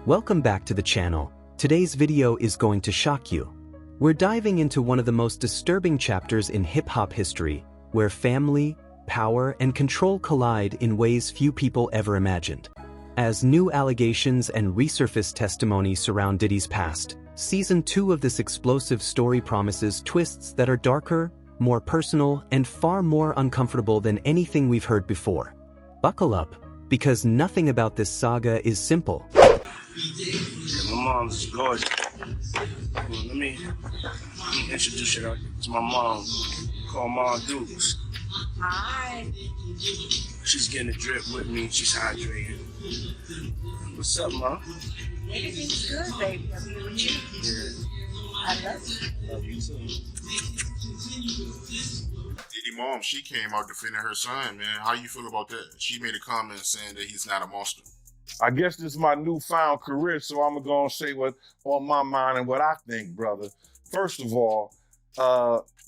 Welcome back to the channel. Today's video is going to shock you. We're diving into one of the most disturbing chapters in hip-hop history, where family, power, and control collide in ways few people ever imagined. As new allegations and resurfaced testimony surround Diddy's past, Season 2 of this explosive story promises twists that are darker, more personal, and far more uncomfortable than anything we've heard before. Buckle up, because nothing about this saga is simple. Yeah, my mom's gorgeous. Let me introduce you to my mom. Call Mom Dukes. Hi. She's getting a drip with me. She's hydrated. What's up, Mom? Everything's good, baby. I'm here with you. Yeah. I love you. Love you too. Diddy mom, she came out defending her son, man. How you feel about that? She made a comment saying that he's not a monster. I guess this is my newfound career, so I'm gonna say what's on my mind and what I think, brother. First of all,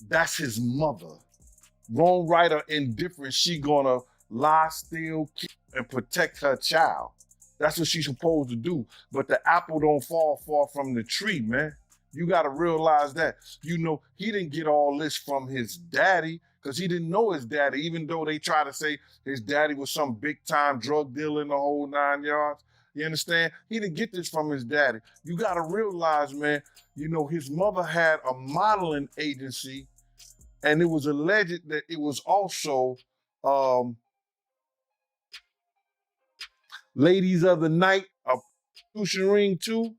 that's his mother. Wrong, right, or indifferent, she gonna lie, steal, keep, and protect her child. That's what she's supposed to do. But the apple don't fall far from the tree, man. You gotta realize that. You know, he didn't get all this from his daddy, because he didn't know his daddy, even though they try to say his daddy was some big-time drug dealer in the whole 9 yards. You understand? He didn't get this from his daddy. You got to realize, man, you know, his mother had a modeling agency, and it was alleged that it was also ladies of the night, a prostitution ring too,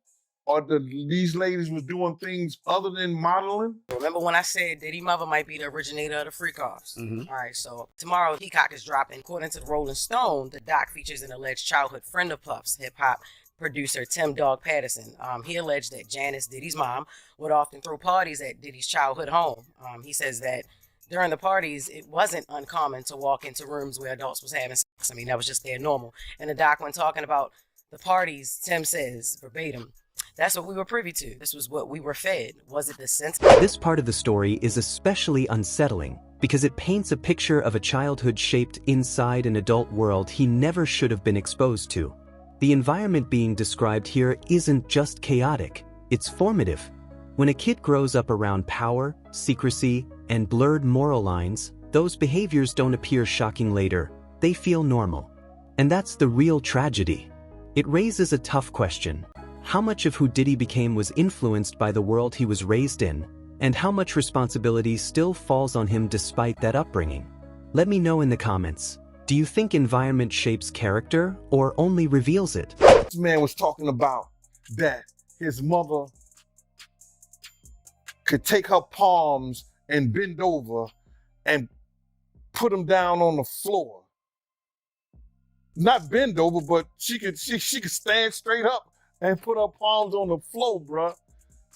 or these ladies was doing things other than modeling. Remember when I said Diddy mother might be the originator of the freak-offs? Mm-hmm. All right, so tomorrow Peacock is dropping. According to the Rolling Stone, the doc features an alleged childhood friend of Puff's, hip-hop producer Tim Dog Patterson. He alleged that Janice, Diddy's mom, would often throw parties at Diddy's childhood home. He says that during the parties, it wasn't uncommon to walk into rooms where adults was having sex. I mean, that was just their normal. And the doc, when talking about the parties, Tim says, verbatim, "That's what we were privy to. This was what we were fed. Was it the sense?" This part of the story is especially unsettling because it paints a picture of a childhood shaped inside an adult world he never should have been exposed to. The environment being described here isn't just chaotic, it's formative. When a kid grows up around power, secrecy, and blurred moral lines, those behaviors don't appear shocking later, they feel normal. And that's the real tragedy. It raises a tough question. How much of who Diddy became was influenced by the world he was raised in, and how much responsibility still falls on him despite that upbringing? Let me know in the comments. Do you think environment shapes character or only reveals it? This man was talking about that his mother could take her palms and bend over and put them down on the floor. Not bend over, but she could stand straight up and put her palms on the floor, bruh.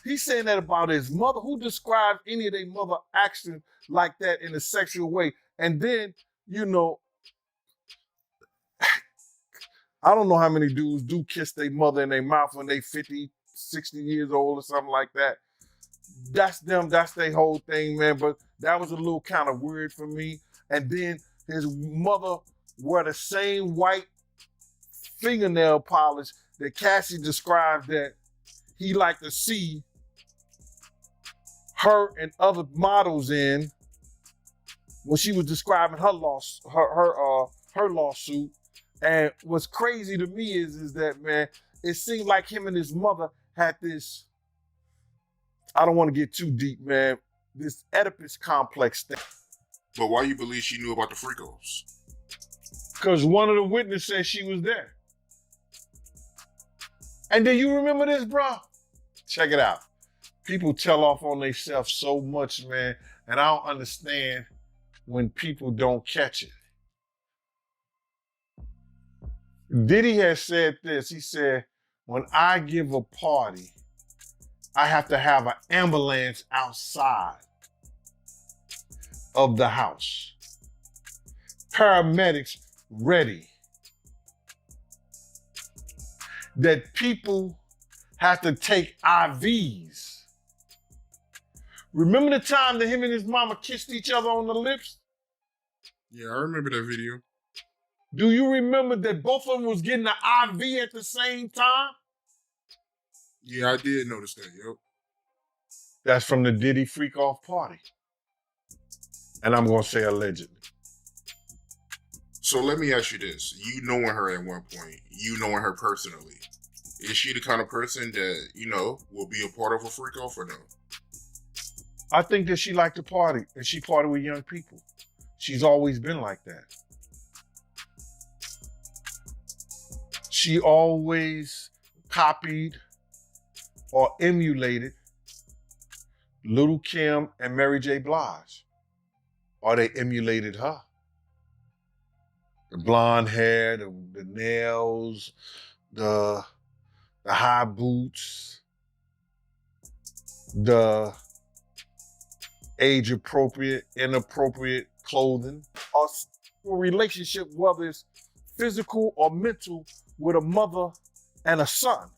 He's saying that about his mother. Who described any of their mother actions like that in a sexual way? And then, you know, I don't know how many dudes do kiss their mother in their mouth when they 50, 60 years old or something like that. That's them, that's their whole thing, man. But that was a little kind of weird for me. And then his mother wore the same white fingernail polish that Cassie described that he liked to see her and other models in when she was describing her lawsuit. And what's crazy to me is that, man, it seemed like him and his mother had this, I don't want to get too deep, man, this Oedipus complex thing. But why you believe she knew about the freak-offs? Because one of the witnesses said she was there. And then you remember this, bro? Check it out. People tell off on themselves so much, man, and I don't understand when people don't catch it. Diddy has said this. He said, when I give a party, I have to have an ambulance outside of the house. Paramedics ready. That people have to take IVs. Remember the time that him and his mama kissed each other on the lips? Yeah, I remember that video. Do you remember that both of them was getting the IV at the same time? Yeah, I did notice that. Yep. That's from the Diddy freak off party. And I'm going to say allegedly. So let me ask you this. You knowing her at one point, you knowing her personally, is she the kind of person that, will be a part of a freak off or no? I think that she liked to party, and she party with young people. She's always been like that. She always copied or emulated Little Kim and Mary J. Blige, or they emulated her. The blonde hair, the nails, the high boots, the age-appropriate, inappropriate clothing, or relationship, whether it's physical or mental, with a mother and a son.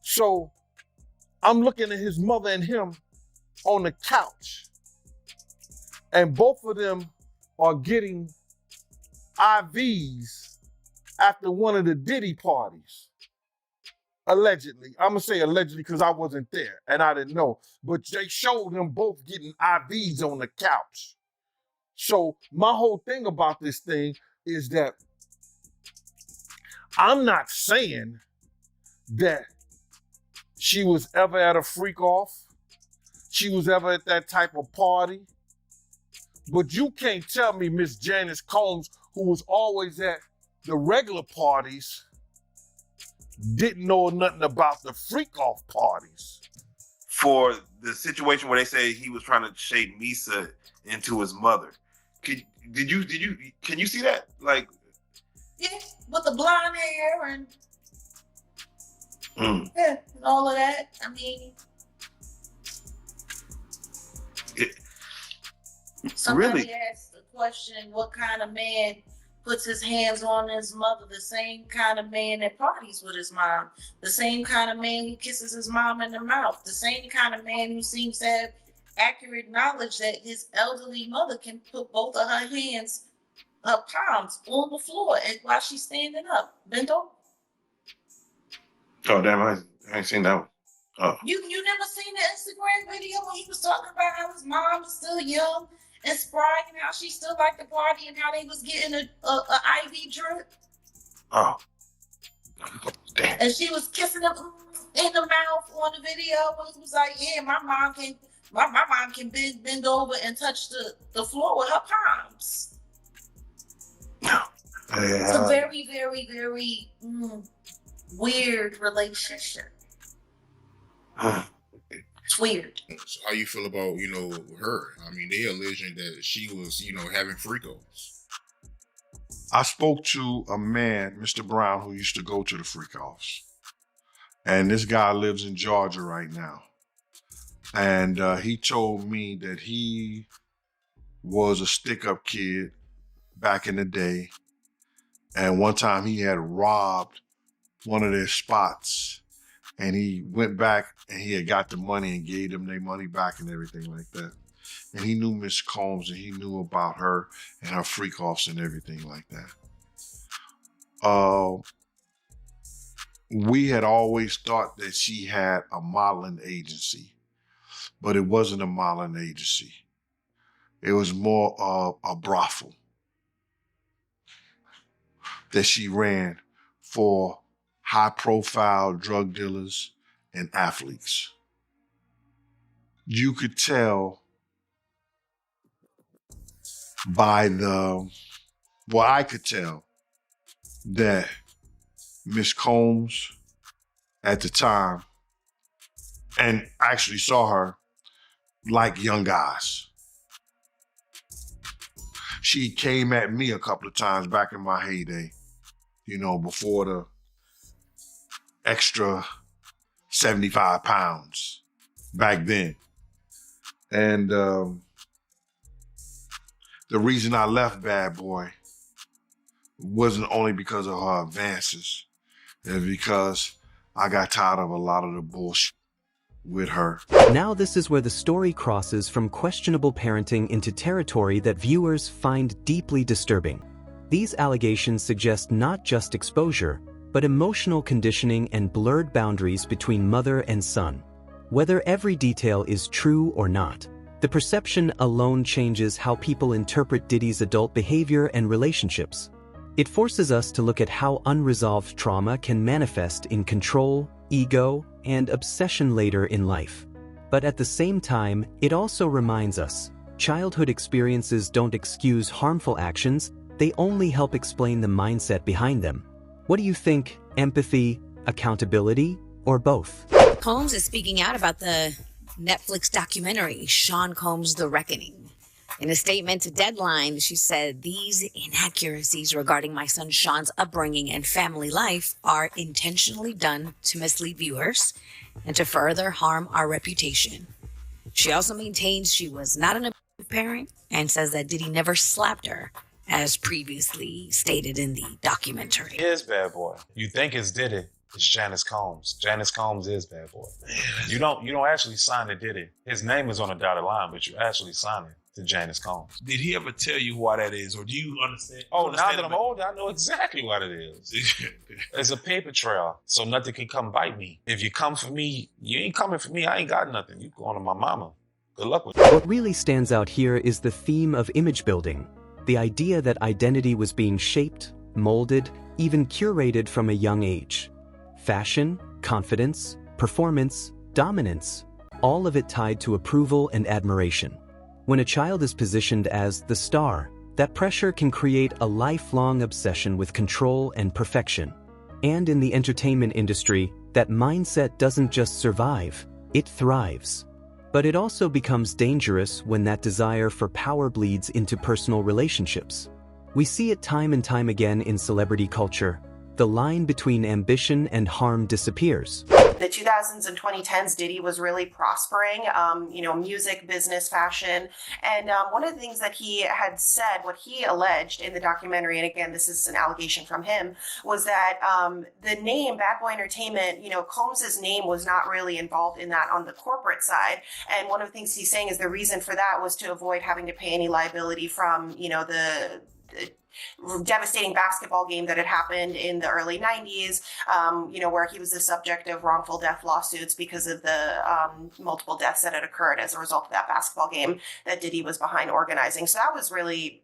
So I'm looking at his mother and him on the couch, and both of them are getting IVs after one of the Diddy parties. Allegedly. I'm going to say allegedly because I wasn't there and I didn't know. But they showed them both getting IVs on the couch. So my whole thing about this thing is that I'm not saying that she was ever at a freak off. She was ever at that type of party. But you can't tell me Miss Janice Combs, who was always at the regular parties, didn't know nothing about the freak off parties. For the situation where they say he was trying to shape Misa into his mother, can you see that? Like, yeah, with the blonde hair and yeah, and all of that. I mean, somebody really asked the question, what kind of man puts his hands on his mother? The same kind of man that parties with his mom, the same kind of man who kisses his mom in the mouth, the same kind of man who seems to have accurate knowledge that his elderly mother can put both of her hands, her palms, on the floor while she's standing up, bent over. Oh damn, I ain't seen that one. Oh. You never seen the Instagram video when he was talking about how his mom was still young and spry and how she still liked the party and how they was getting a IV drip? Oh. Damn. And she was kissing him in the mouth on the video. And he was like, yeah, my mom can bend over and touch the floor with her palms. It's a very, very, very weird relationship. It's weird. So how you feel about, her? I mean, they alleging that she was, having freak-offs. I spoke to a man, Mr. Brown, who used to go to the freak-offs. And this guy lives in Georgia right now. And he told me that he was a stick-up kid back in the day. And one time he had robbed one of their spots. And he went back and he had got the money and gave them their money back and everything like that. And he knew Miss Combs and he knew about her and her freak-offs and everything like that. We had always thought that she had a modeling agency, but it wasn't a modeling agency. It was more of a brothel that she ran for high-profile drug dealers and athletes. You could tell I could tell that Miss Combs at the time, and I actually saw her, like young guys. She came at me a couple of times back in my heyday, before the extra 75 pounds back then. And the reason I left Bad Boy wasn't only because of her advances. It was because I got tired of a lot of the bullshit with her. Now this is where the story crosses from questionable parenting into territory that viewers find deeply disturbing. These allegations suggest not just exposure, but emotional conditioning and blurred boundaries between mother and son. Whether every detail is true or not, the perception alone changes how people interpret Diddy's adult behavior and relationships. It forces us to look at how unresolved trauma can manifest in control, ego, and obsession later in life. But at the same time, it also reminds us, childhood experiences don't excuse harmful actions, they only help explain the mindset behind them. What do you think? Empathy, accountability, or both? Combs is speaking out about the Netflix documentary, Sean Combs' The Reckoning. In a statement to Deadline, she said, "These inaccuracies regarding my son Sean's upbringing and family life are intentionally done to mislead viewers and to further harm our reputation." She also maintains she was not an abusive parent and says that Diddy never slapped her, as previously stated in the documentary. He is bad boy. You think it's Diddy. It's Janice Combs. Janice Combs is bad boy. You don't actually sign to Diddy. His name is on the dotted line, but you actually sign it to Janice Combs. Did he ever tell you why that is, or do you understand? Oh, now that I'm older, I know exactly what it is. It's a paper trail, so nothing can come bite me. If you come for me, you ain't coming for me. I ain't got nothing. You going to my mama. Good luck with it. What really stands out here is the theme of image building. The idea that identity was being shaped, molded, even curated from a young age. Fashion, confidence, performance, dominance, all of it tied to approval and admiration. When a child is positioned as the star, that pressure can create a lifelong obsession with control and perfection. And in the entertainment industry, that mindset doesn't just survive, it thrives. But it also becomes dangerous when that desire for power bleeds into personal relationships. We see it time and time again in celebrity culture. The line between ambition and harm disappears. The 2000s and 2010s, Diddy was really prospering, music, business, fashion. And one of the things that he had said, what he alleged in the documentary, and again, this is an allegation from him, was that the name Bad Boy Entertainment, Combs's name was not really involved in that on the corporate side. And one of the things he's saying is the reason for that was to avoid having to pay any liability from, the devastating basketball game that had happened in the early 90s, where he was the subject of wrongful death lawsuits because of the multiple deaths that had occurred as a result of that basketball game that Diddy was behind organizing. So that was really,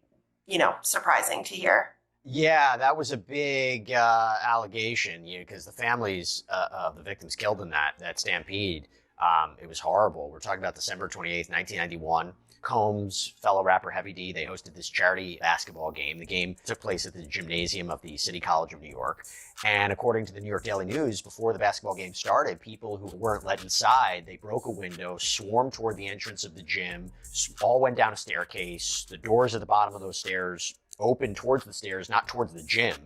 surprising to hear. Yeah, that was a big allegation, because the families of the victims killed in that stampede, it was horrible. We're talking about December 28th, 1991. Combs, fellow rapper Heavy D, they hosted this charity basketball game. The game took place at the gymnasium of the City College of New York. And according to the New York Daily News, before the basketball game started, people who weren't let inside, they broke a window, swarmed toward the entrance of the gym, all went down a staircase. The doors at the bottom of those stairs opened towards the stairs, not towards the gym.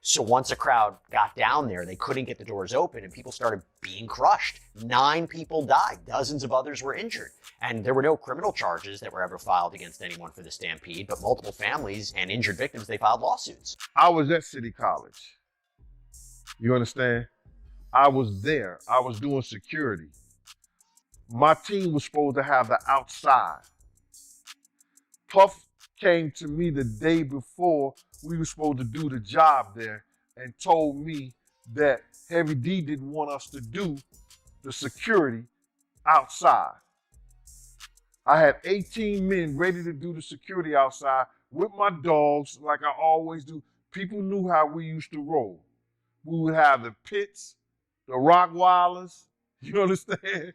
So once a crowd got down there, they couldn't get the doors open and people started being crushed. 9 people died. Dozens of others were injured. And there were no criminal charges that were ever filed against anyone for the stampede, but multiple families and injured victims, they filed lawsuits. I was at City College. You understand? I was there. I was doing security. My team was supposed to have the outside. Puff came to me the day before we were supposed to do the job there and told me that Heavy D didn't want us to do the security outside. I had 18 men ready to do the security outside with my dogs like I always do. People knew how we used to roll. We would have the pits, the Rottweilers, you understand?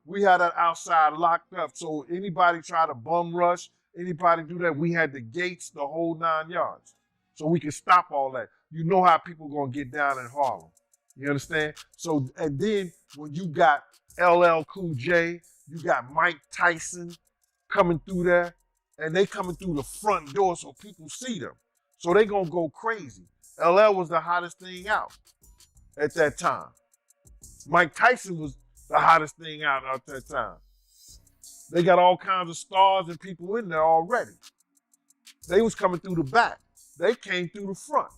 We had that outside locked up. So anybody try to bum rush, anybody do that, we had the gates, the whole 9 yards. So we could stop all that. You know how people gonna get down in Harlem. You understand? So, and then when you got LL Cool J, you got Mike Tyson coming through there, and they coming through the front door so people see them. So they gonna go crazy. LL was the hottest thing out at that time. Mike Tyson was the hottest thing out at that time. They got all kinds of stars and people in there already. They was coming through the back. They came through the front.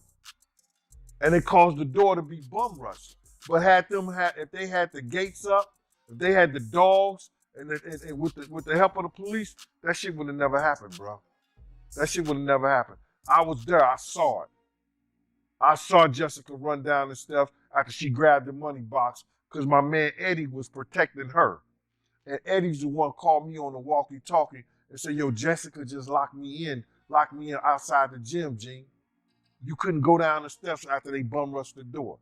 And it caused the door to be bum rushed. But if they had the gates up, if they had the dogs, and with the help of the police, that shit would have never happened, bro. That shit would have never happened. I was there. I saw it. I saw Jessica run down the steps after she grabbed the money box because my man Eddie was protecting her. And Eddie's the one called me on the walkie-talkie and said, yo, Jessica just locked me in outside the gym, Gene. You couldn't go down the steps after they bum rushed the door.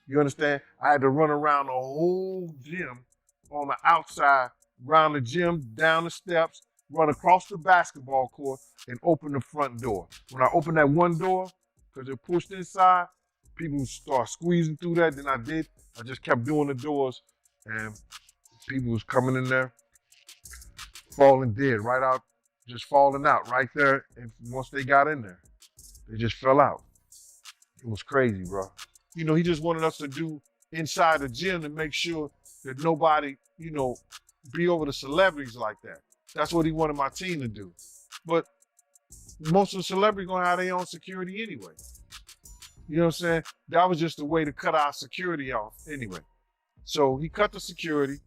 You understand? I had to run around the whole gym on the outside, around the gym, down the steps, run across the basketball court, and open the front door. When I opened that one door, because it pushed inside, people start squeezing through that. Then I just kept doing the doors, and people was coming in there, falling dead, right out, just falling out right there. And once they got in there, they just fell out. It was crazy, bro. You know, he just wanted us to do inside the gym to make sure that nobody, you know, be over the celebrities like that. That's what he wanted my team to do. But most of the celebrities gonna have their own security anyway. You know what I'm saying? That was just a way to cut our security off anyway. So he cut the security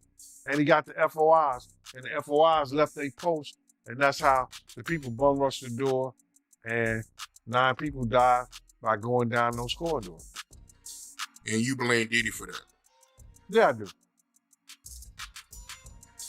and he got the FOIs, and the FOIs left their post, and that's how the people bum rushed the door, and 9 people died by going down those corridors. And you blame Diddy for that? Yeah, I do.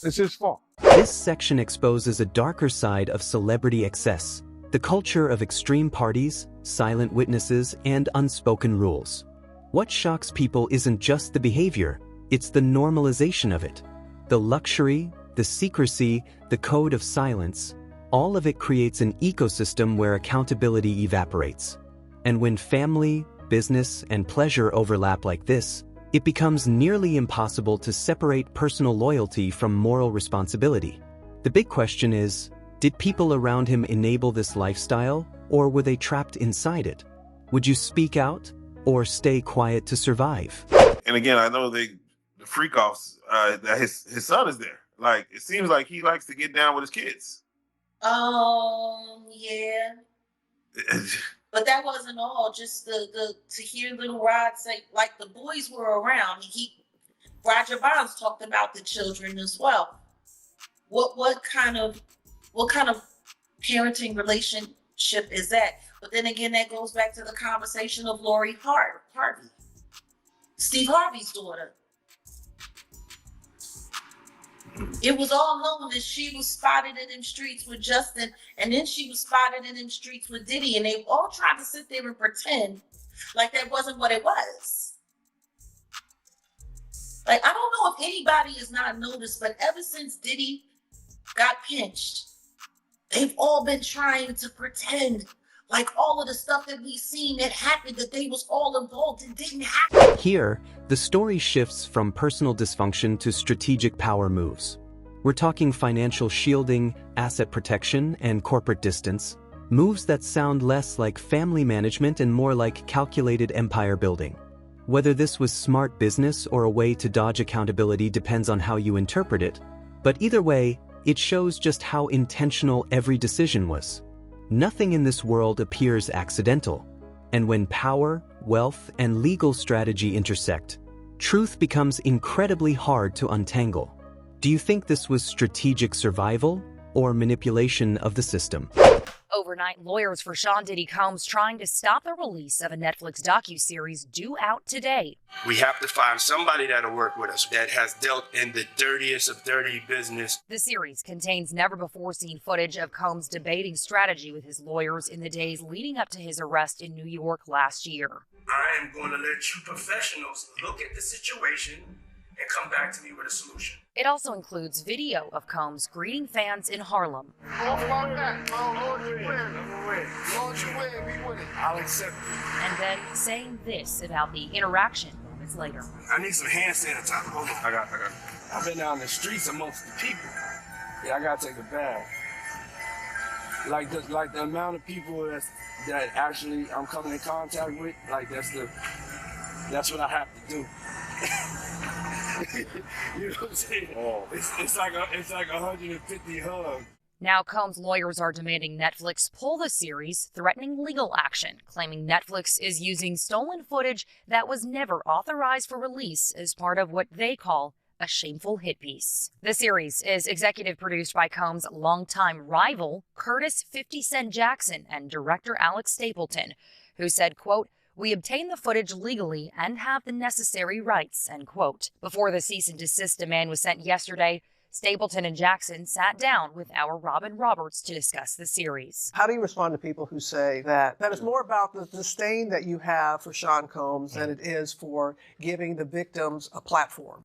It's his fault. This section exposes a darker side of celebrity excess, the culture of extreme parties, silent witnesses, and unspoken rules. What shocks people isn't just the behavior, it's the normalization of it. The luxury, the secrecy, the code of silence, all of it creates an ecosystem where accountability evaporates. And when family, business, and pleasure overlap like this, it becomes nearly impossible to separate personal loyalty from moral responsibility. The big question is, did people around him enable this lifestyle, or were they trapped inside it? Would you speak out, or stay quiet to survive? And again, I know the freak offs that his son is there. Like, it seems like he likes to get down with his kids. Yeah. But that wasn't all. Just the to hear Little Rod say, like, the boys were around. Roger Bonds talked about the children as well. What kind of parenting relationship is that? But then again, that goes back to the conversation of Lori Harvey, Steve Harvey's daughter. It was all known that she was spotted in them streets with Justin, and then she was spotted in them streets with Diddy, and they all tried to sit there and pretend like that wasn't what it was. Like, I don't know if anybody has not noticed, but ever since Diddy got pinched, they've all been trying to pretend like all of the stuff that we've seen that happened, that they was all involved, and didn't happen. Here, the story shifts from personal dysfunction to strategic power moves. We're talking financial shielding, asset protection, and corporate distance, moves that sound less like family management and more like calculated empire building. Whether this was smart business or a way to dodge accountability depends on how you interpret it, but either way, it shows just how intentional every decision was. Nothing in this world appears accidental, and when power, wealth, and legal strategy intersect, truth becomes incredibly hard to untangle. Do you think this was strategic survival or manipulation of the system? Overnight, lawyers for Sean Diddy Combs trying to stop the release of a Netflix docuseries due out today. We have to find somebody that'll work with us that has dealt in the dirtiest of dirty business. The series contains never-before-seen footage of Combs debating strategy with his lawyers in the days leading up to his arrest in New York last year. I am going to let you professionals look at the situation and come back to me with a solution. It also includes video of Combs greeting fans in Harlem. I'll accept it. And then saying this about the interaction moments later. I need some hand sanitizer. Hold on. I got it. I've been down the streets amongst the people. Yeah, I gotta take a bath. Like the amount of people that actually I'm coming in contact with, like that's what I have to do. You know what I'm saying? Oh. It's like 150 hugs. Now Combs' lawyers are demanding Netflix pull the series, threatening legal action, claiming Netflix is using stolen footage that was never authorized for release as part of what they call a shameful hit piece. The series is executive produced by Combs' longtime rival, Curtis 50 Cent Jackson, and director Alex Stapleton, who said, quote, We obtained the footage legally and have the necessary rights, end quote. Before the cease and desist demand was sent yesterday, Stapleton and Jackson sat down with our Robin Roberts to discuss the series. How do you respond to people who say that it's more about the disdain that you have for Sean Combs than it is for giving the victims a platform?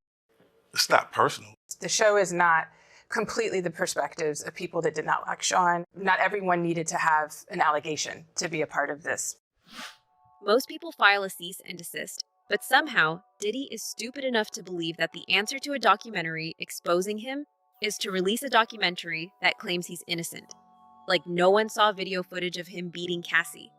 It's not personal. The show is not completely the perspectives of people that did not like Sean. Not everyone needed to have an allegation to be a part of this. Most people file a cease and desist, but somehow Diddy is stupid enough to believe that the answer to a documentary exposing him is to release a documentary that claims he's innocent. Like no one saw video footage of him beating Cassie.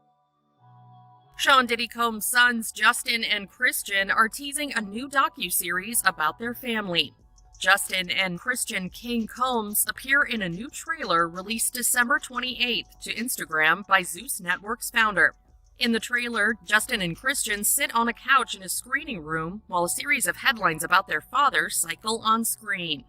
Sean Diddy Combs' sons, Justin and Christian, are teasing a new docuseries about their family. Justin and Christian King Combs appear in a new trailer released December 28th to Instagram by Zeus Network's founder. In the trailer, Justin and Christian sit on a couch in a screening room while a series of headlines about their father cycle on screen.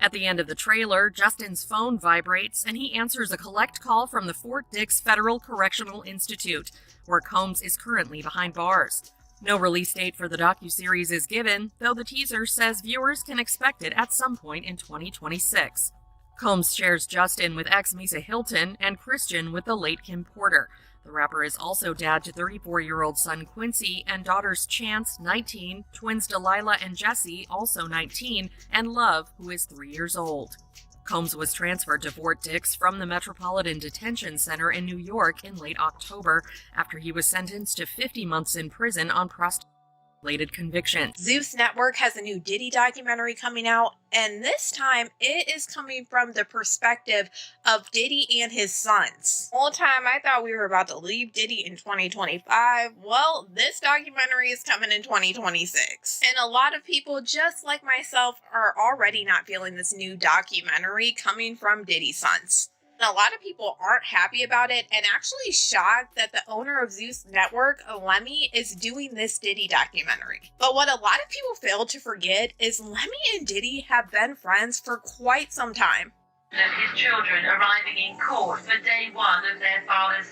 At the end of the trailer, Justin's phone vibrates and he answers a collect call from the Fort Dix Federal Correctional Institute, where Combs is currently behind bars. No release date for the docuseries is given, though the teaser says viewers can expect it at some point in 2026. Combs shares Justin with ex-Misa Hilton and Christian with the late Kim Porter. The rapper is also dad to 34-year-old son Quincy and daughters Chance, 19, twins Delilah and Jesse, also 19, and Love, who is 3 years old. Combs was transferred to Fort Dix from the Metropolitan Detention Center in New York in late October after he was sentenced to 50 months in prison on prostitution-related convictions. Zeus Network has a new Diddy documentary coming out, and this time it is coming from the perspective of Diddy and his sons. All the time I thought we were about to leave Diddy in 2025. Well, this documentary is coming in 2026. And a lot of people, just like myself, are already not feeling this new documentary coming from Diddy's sons. And a lot of people aren't happy about it and actually shocked that the owner of Zeus Network, Lemmy, is doing this Diddy documentary. But what a lot of people fail to forget is Lemmy and Diddy have been friends for quite some time. Of his children arriving in court for day one of their father's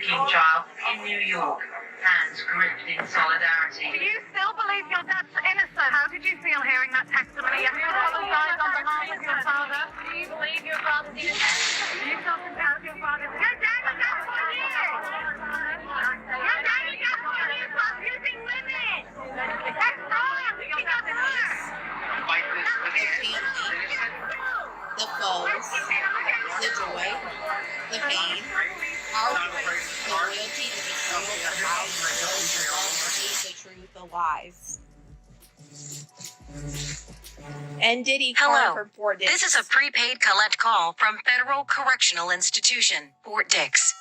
trial in New York, hands gripped in solidarity. Do you still believe your dad's innocent? How did you feel hearing that testimony? Have you apologized on behalf of your father? Do you believe your father's innocent? Do you feel compelled your father's innocent? Your dad was out for years! Your dad was out for years for abusing women! That's wrong! Your dad's innocent! The foes, the joy, the pain, our grace, the loyalty, the betrayal, the lies, the love, the hate, the truth, the lies. And Diddy calling from Fort Dix. This is a prepaid collect call from Federal Correctional Institution, Fort Dix.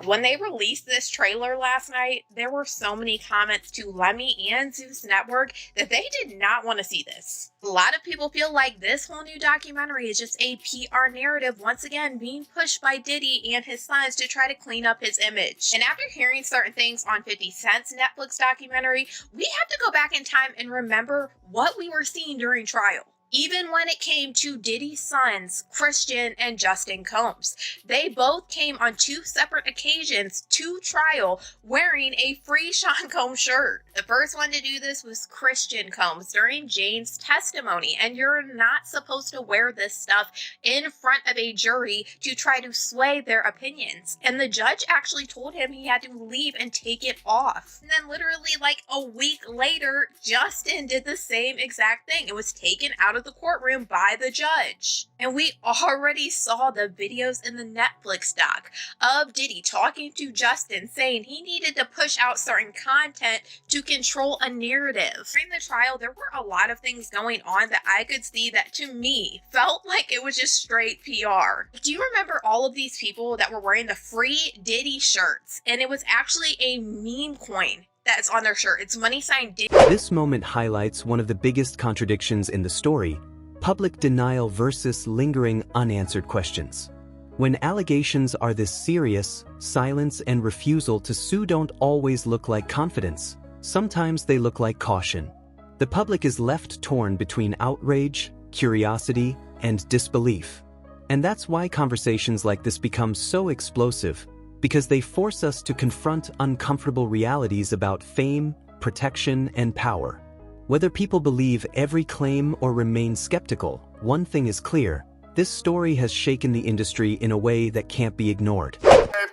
When they released this trailer last night, there were so many comments to Lemmy and Zeus Network that they did not want to see this. A lot of people feel like this whole new documentary is just a PR narrative once again being pushed by Diddy and his sons to try to clean up his image. And after hearing certain things on 50 Cent's Netflix documentary, we have to go back in time and remember what we were seeing during trial. Even when it came to Diddy's sons, Christian and Justin Combs, they both came on two separate occasions to trial wearing a free Sean Combs shirt. The first one to do this was Christian Combs during Jane's testimony, and you're not supposed to wear this stuff in front of a jury to try to sway their opinions. And the judge actually told him he had to leave and take it off. And then literally like a week later, Justin did the same exact thing. It was taken out of the courtroom by the judge. And we already saw the videos in the Netflix doc of Diddy talking to Justin saying he needed to push out certain content to control a narrative. During the trial, there were a lot of things going on that I could see that to me felt like it was just straight PR. Do you remember all of these people that were wearing the free Diddy shirts? And it was actually a meme coin that's on their shirt. It's money sign Diddy. This moment highlights one of the biggest contradictions in the story: public denial versus lingering unanswered questions. When allegations are this serious, silence and refusal to sue don't always look like confidence. Sometimes they look like caution. The public is left torn between outrage, curiosity, and disbelief. And that's why conversations like this become so explosive. because they force us to confront uncomfortable realities about fame, protection, and power. Whether people believe every claim or remain skeptical, one thing is clear: this story has shaken the industry in a way that can't be ignored.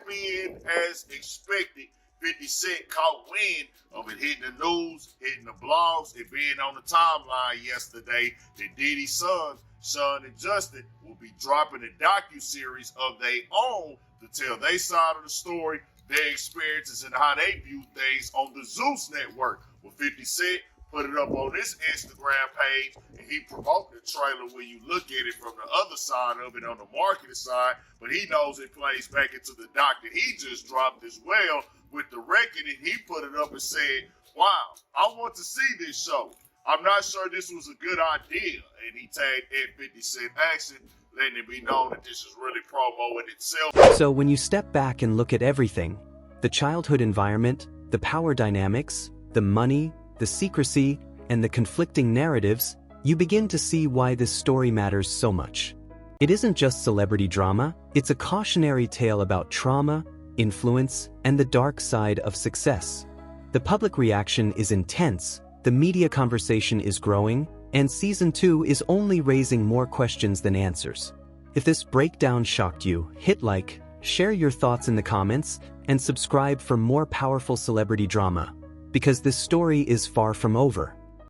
Being as expected, 50 Cent caught wind of it hitting the news, hitting the blogs, it being on the timeline yesterday that Diddy's sons, Sean and Justin, will be dropping a docu-series of their own to tell their side of the story, their experiences, and how they view things on the Zeus network. With 50 Cent put it up on his Instagram page, and he promoted the trailer when you look at it from the other side of it, on the marketing side, but he knows it plays back into the doc that he just dropped as well with the reckoning. He put it up and said, wow, I want to see this show. I'm not sure this was a good idea. And he tagged Ed 50 Cent Action, letting it be known that this is really promo in itself. So when you step back and look at everything, the childhood environment, the power dynamics, the money, the secrecy, and the conflicting narratives, you begin to see why this story matters so much. It isn't just celebrity drama, it's a cautionary tale about trauma, influence, and the dark side of success. The public reaction is intense, the media conversation is growing, and Season 2 is only raising more questions than answers. If this breakdown shocked you, hit like, share your thoughts in the comments, and subscribe for more powerful celebrity drama, because this story is far from over.